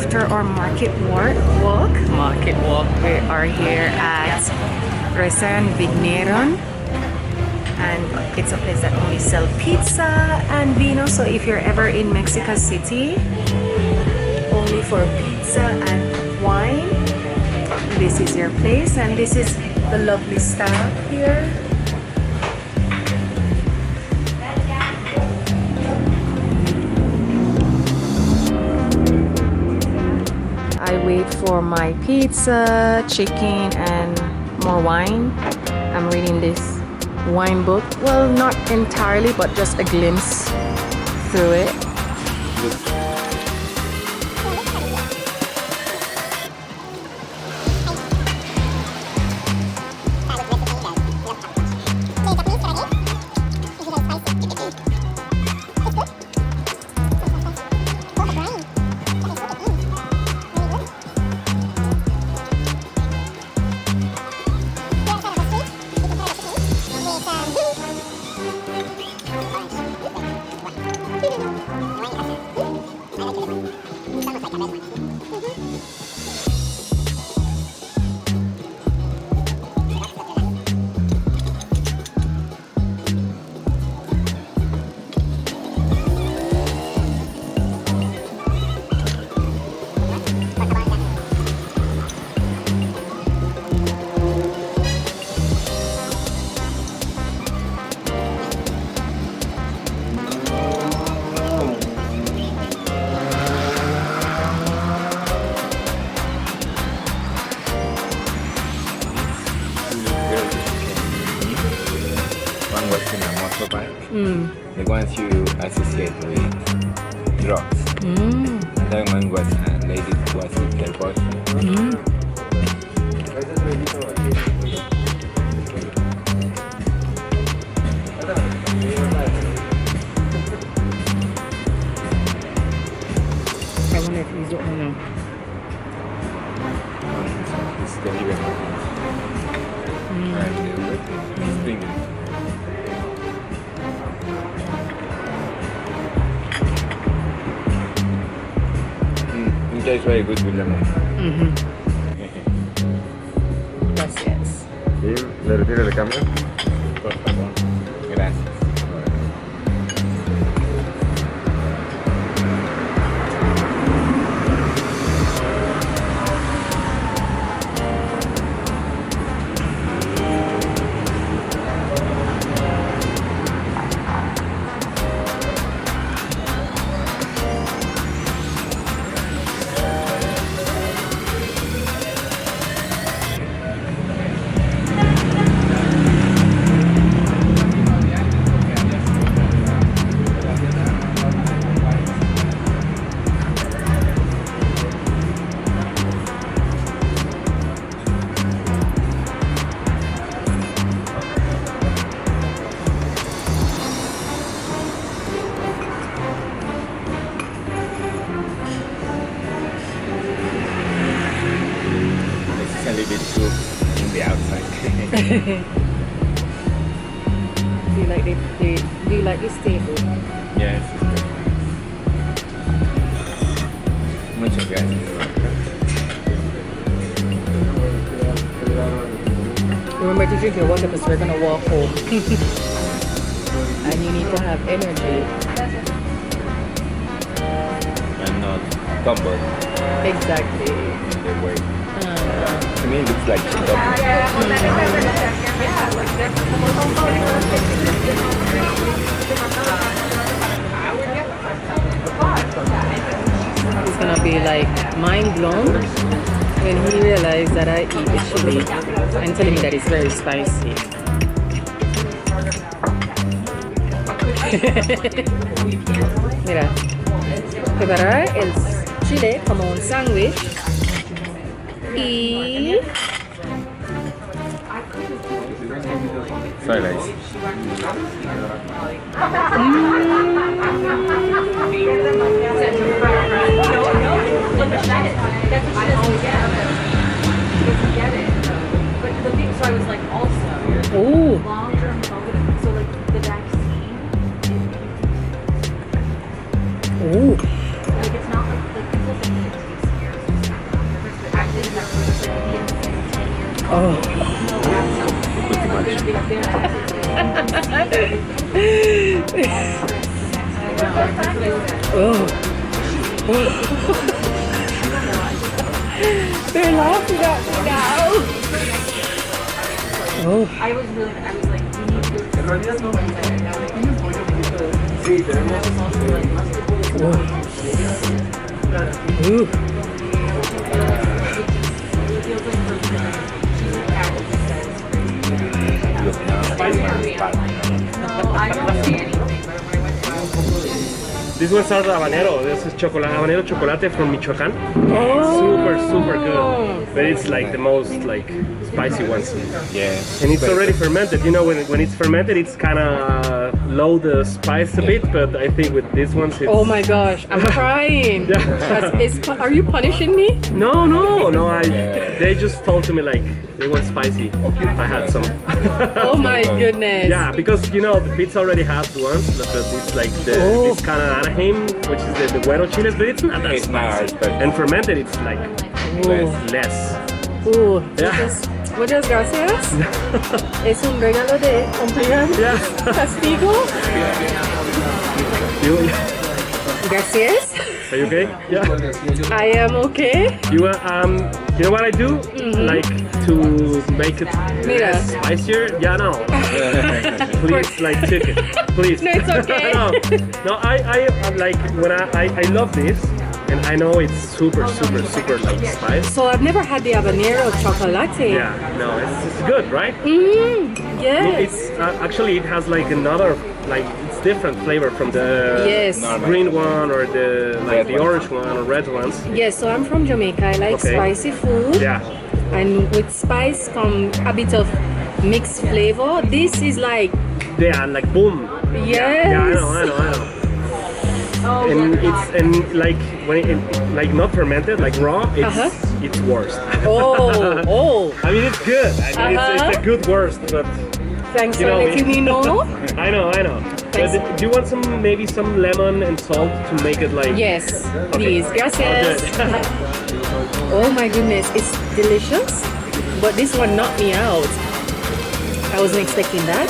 after our market walk, we are here at restaurant Vigneron, and it's a place that only sell pizza and vino. So if you're ever in Mexico City only for pizza and wine, this is your place. And this is the lovely staff here. I wait for my pizza, chicken, and more wine. I'm reading this wine book. Well, not entirely, but just a glimpse through it. The ones you associate with drugs. That one was a lady who was with her boyfriend. I wonder if he's the owner. It's the even and spring. It's very good with lemon. Gracias. ¿Sí? ¿Le retiro el cambio? Por favor. Gracias. A little bit too in the outside. Do you like this table? Yes. Muchas gracias. Remember to drink your water because we're gonna walk home. And you need to have energy. I'm not tumbled Exactly. in the way. To me, it looks like He's gonna be like mind blown when he realized that I eat the chili and telling me that it's very spicy. Mira, preparar el chile como un sándwich y Sorry, guys. Ooh. Ooh. Oh. Pretty much. Oh. They're laughing at me now. Oh. I was like, you need to Ooh. Look now. I don't see anything. This one's are habanero. This is chocolate, habanero chocolate from Michoacan. Oh. Super good. But it's like the most like spicy ones. Yeah. And it's already fermented. You know, when it's fermented, it's kind of low the spice a bit. But I think with these ones, it's... Oh my gosh, I'm crying. Yeah. Are you punishing me? No. They just told to me like they want spicy. I had some. Oh my goodness. Yeah, because you know the pizza already has ones, but it's like this kind of Anaheim, which is the güero chiles, but it's not that It's not, spicy. but- And fermented, it's like less. Yeah. Muchas gracias. Es un regalo de cumpleaños. Yeah. Castigo. You, Gracias. are you okay? Yeah. I am okay. You know what I do? Like to make it Mira. less spicier? Yeah, no. Please, like chicken. Please. No, it's okay. No, I'm like when I love this, and I know it's super like spice. So I've never had the habanero chocolate. Yeah, no, it's good, right? Yes. It's actually it has like another like it's different flavor from the Yes. green one or the like Red the one. orange one or red ones. Yes, so I'm from Jamaica. I like Okay. spicy food. Yeah. And with spice come a bit of mixed flavor. This is like, Yeah, like boom. yes. Yeah, I know. And it's like when it like not fermented, like raw, it's worse. Oh. I mean it's good. I mean it's a good worst, but Thanks You for know, letting me know. I know. Thanks. But do you want maybe some lemon and salt to make it like? Yes, Okay. please. Gracias. Good. Oh my goodness, it's delicious. But this one knocked me out. I wasn't expecting that.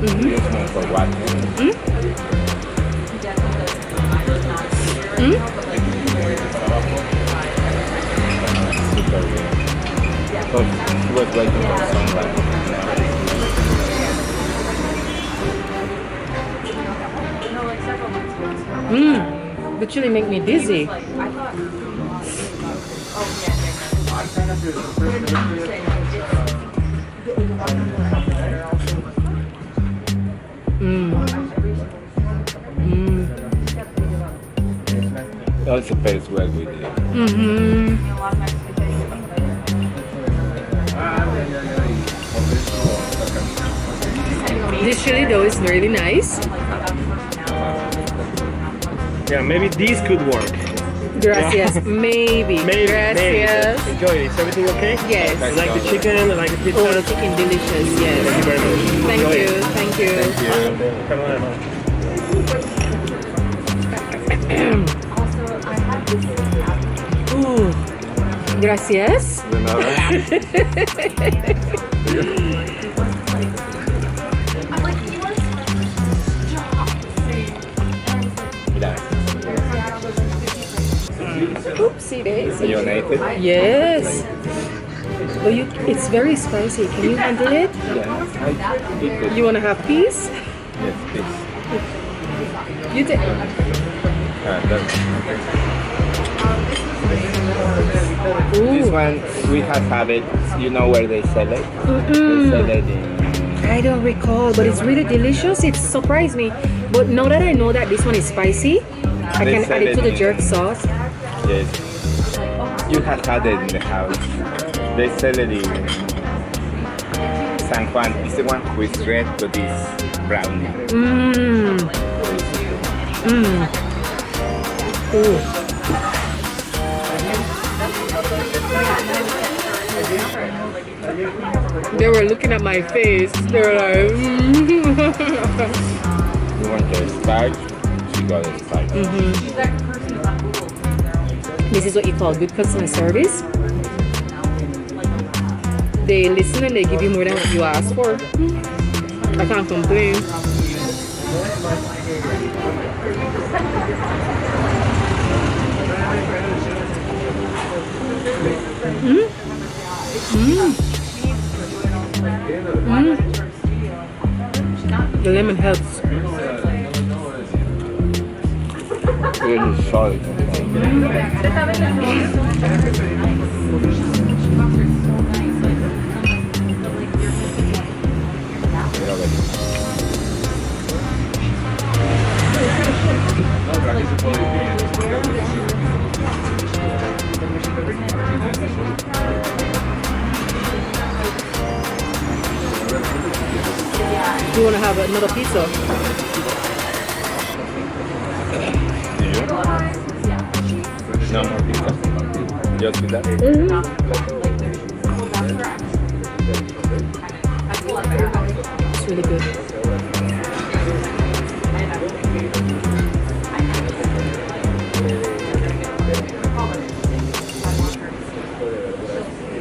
You smoke for what? Super good. So she was waiting for someone. The chili make me dizzy. It also pairs well with it. This chili though is really nice. Yeah, maybe these could work. Gracias. Maybe. Gracias. Enjoy it. Is everything okay? Yes. You like the chicken? You like the pizza? Oh, the chicken delicious. Yes. Thank you very much. Thank Enjoy you. it. Thank you. Come on. Ooh. Gracias. Mira, Oopsie daisy. you want it? Yes. But it's very spicy. Can you handle it? Yeah, I eat it. You want to have peace? Yes, please. You take. This Ooh. one we have it. You know where they sell it? They sell it in. I don't recall, but it's really delicious. It surprised me. But now that I know that this one is spicy, I They can sell add it to it the in- jerk sauce. Yes. You have had it in the house. They sell it in San Juan. It's the one who is red but it's brown. Ooh. They were looking at my face. They were like, You want the starch, you got a spice. This is what you call good customer service. They listen and they give you more than what you ask for. I can't complain. The lemon helps. Really solid. You want to have another pizza? No more pizza. Just with that. It's really good.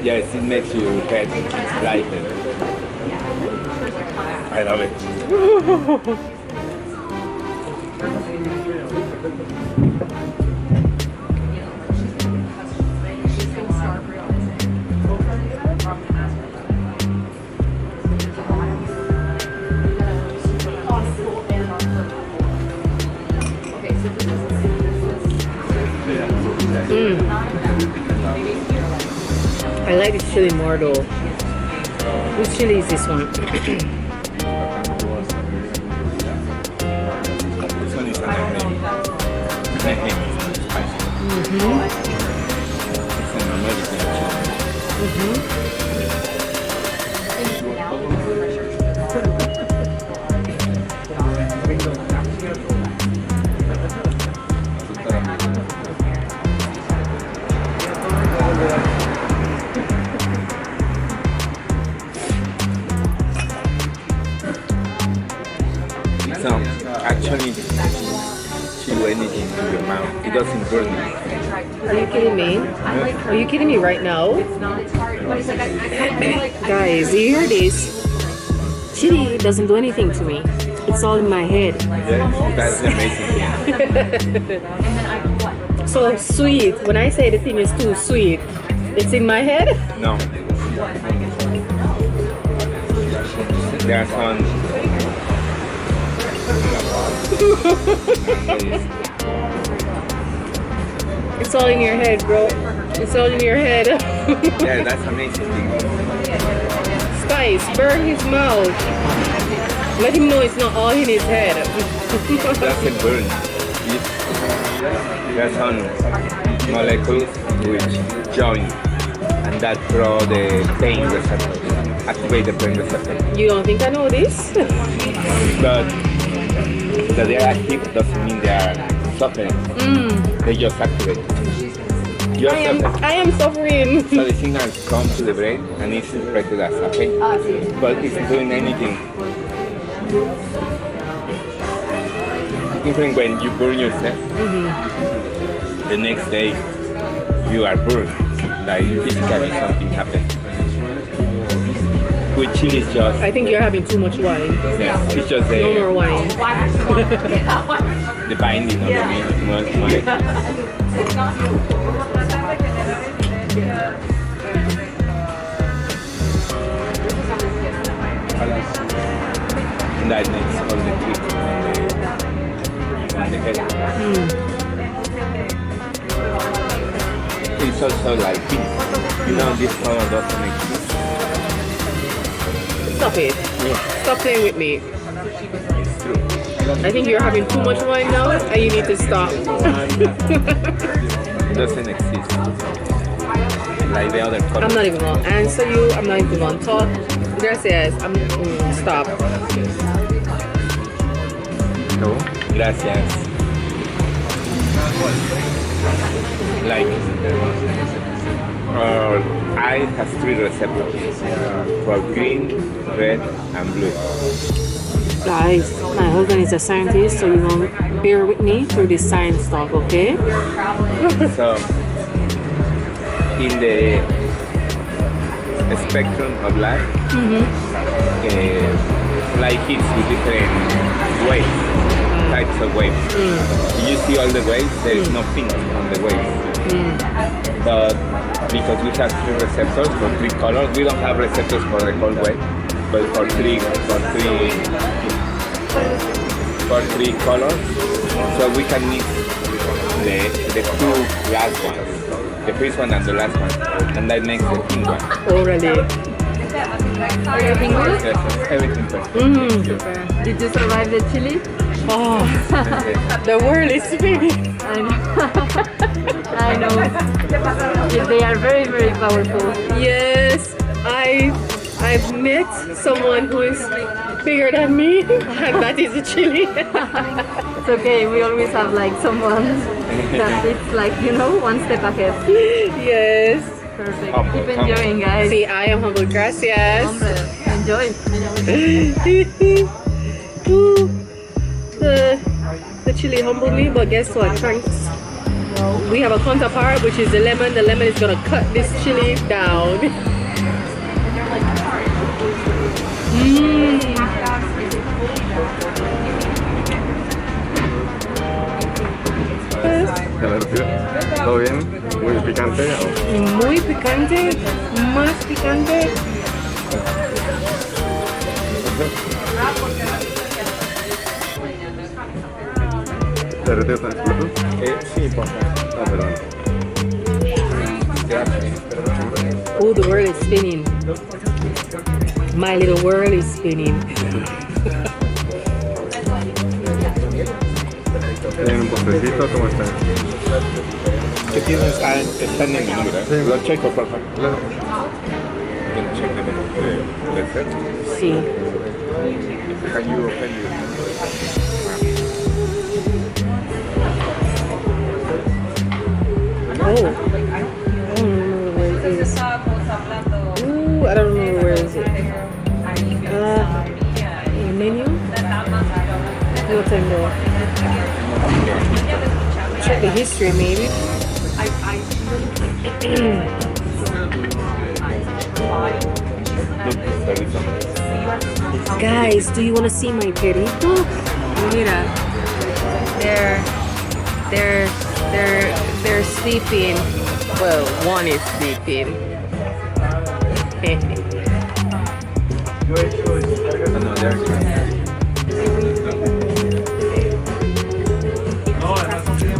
Yes, it makes your head lighter. I love it. I like this chili more though. Which chili is this one? This one is an spicy. It's an American chili. It's not actually chill anything to your mouth. It doesn't burn you. Are you kidding me? Are you kidding me right now? Guys, you hear this? Chili doesn't do anything to me. It's all in my head. Yeah, that's amazing. So sweet. When I say the thing is too sweet, it's in my head? No. There's one. It's all in your head, bro. It's all in your head. Yeah, that's amazing. Spice, burn his mouth. Let him know it's not all in his head. Doesn't burn. There's some molecules which join and that draw the pain receptors, activate the pain receptor. You don't think I know this? But that they are active doesn't mean they are suffering. They just activate. You're suffering. I am suffering. So the signals come to the brain and it's interpreted as a pain. But it's not doing anything. Even when you burn yourself, the next day you are burned. Like physically something happened. With chili is just, I think you're having too much wine. yeah, it's just No more the, wine. the binding of the molecule. And that makes all the trick on the head. It's also like this. You know, this color doesn't make sense. Stop it. Yeah, Stop playing with me. it's true. I think you're having too much wine now and you need to stop. It doesn't exist. Like the other color. I'm not even gonna answer you. I'm not even gonna talk. Gracias. Stop. No, gracias. Like, eye has 3 receptors for green, red, and blue. Guys, my husband is a scientist, so you won't bear with me through this science stuff, okay? So, in the spectrum of light, light hits with different waves, types of waves. You see all the waves, there is no pink on the waves. But because we have 3 receptors for 3 colors, we don't have receptors for the whole wave, but for three colors, so we can mix the 2 last ones, the first one and the last one, and that makes the pink one. Oh, really? Everything good? Yes, everything perfect. Did you survive the chili? Oh, the world is spinning. I know. I know. They are very, very powerful. Yes, I've met someone who is bigger than me, and that is a chili. It's okay. We always have like someone that it's like, you know, one step ahead. Yes. Perfect. Keep enjoying, guys. See, I am humble. Gracias. Hombre, enjoy. Ooh, the chili humbled me, but guess what? Thanks. We have a counterpart, which is the lemon. The lemon is gonna cut this chili down. ¿Todo bien? ¿Muy picante? Muy picante, más picante. ¿Te retiro con el plato? Sí, por favor. Ah, perdón. Gracias. Oh, the world is spinning. My little world is spinning. ¿Tienen un postrecito? ¿Cómo está? ¿Qué tienes? Está en el menú, ¿verdad? Sí. Lo checo, por favor. Claro. Check the menu. That's it. Sí. Can you open Oh. I don't remember where is it. Menu? No tengo. Check the history, maybe. Guys, do you want to see my perrito? Mira, they're sleeping. Well, one is sleeping. No, there's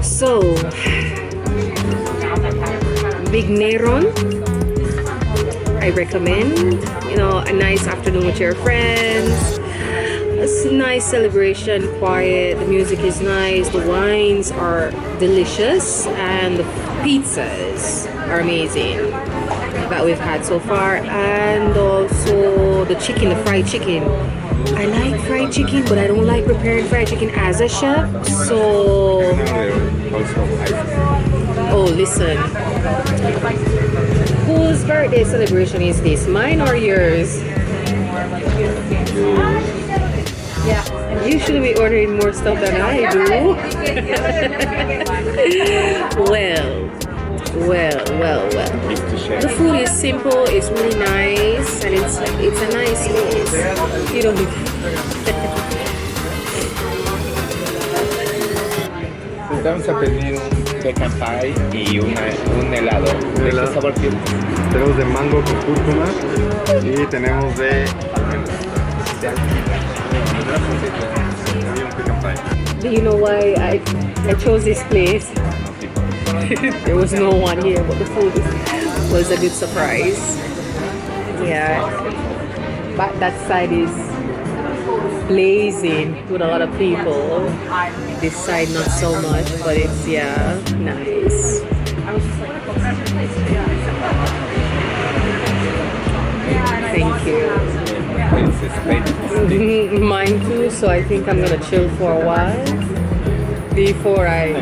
So, Vigneron, I recommend. You know, a nice afternoon with your friends. A nice celebration, quiet. The music is nice. The wines are delicious, and the pizzas are amazing that we've had so far. And also the chicken, the fried chicken. I like fried chicken, but I don't like preparing fried chicken as a chef. So, oh, listen. Whose birthday celebration is this? Mine or yours? Yeah. You should be ordering more stuff than I do. Well. The food is simple, it's really nice, and it's a nice place. You don't Vamos a pedir un pecan pie y un helado. ¿De qué sabor tiene? Tenemos de mango con cúrcuma y tenemos de Do you know why I chose this place? There was no one here, but the food was a good surprise. Yeah, but that side is blazing with a lot of people. This side not so much, but it's, yeah, nice. Thank you. Mine too, so I think I'm gonna chill for a while before I'm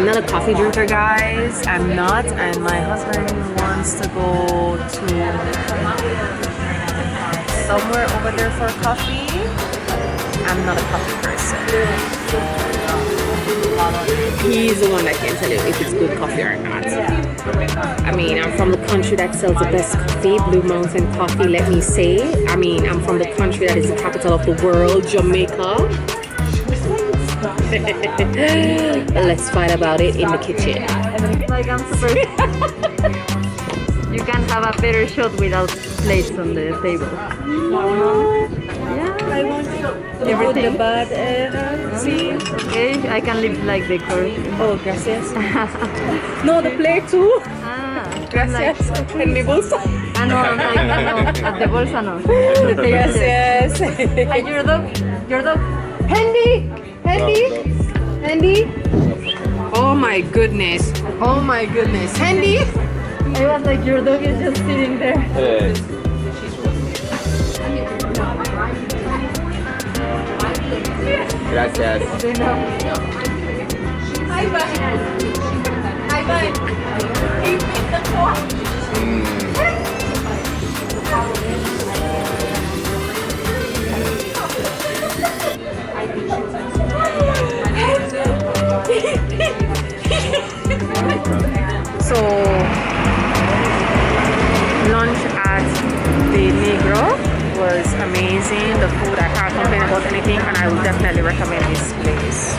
not a coffee drinker, guys. I'm not, and my husband wants wants to go to somewhere over there for coffee. I'm not a coffee person. He's the one that can tell you if it's good coffee or not. I mean, I'm from the country that sells the best coffee, Blue Mountain Coffee, let me say. I mean, I'm from the country that is the capital of the world, Jamaica. Let's fight about it in the kitchen. Like I'm super. You can't have a better shot without plates on the table. Yeah, I want everything. The bad, see? Okay, I can live like decor. Oh, gracias. No, the plate too. Ah, Gracias. En mi bolsa. Ah, no, no, at the bolsa no. The table, yes. Gracias. Hey, your dog. Handy, Handy. Oh my goodness. Oh my goodness. Handy? I was like, your dog is just sitting there. Gracias. They know. Hi, bye. Hi, bye. So, lunch at the Negro was amazing. The food, I can't complain about anything, and I would definitely recommend this place.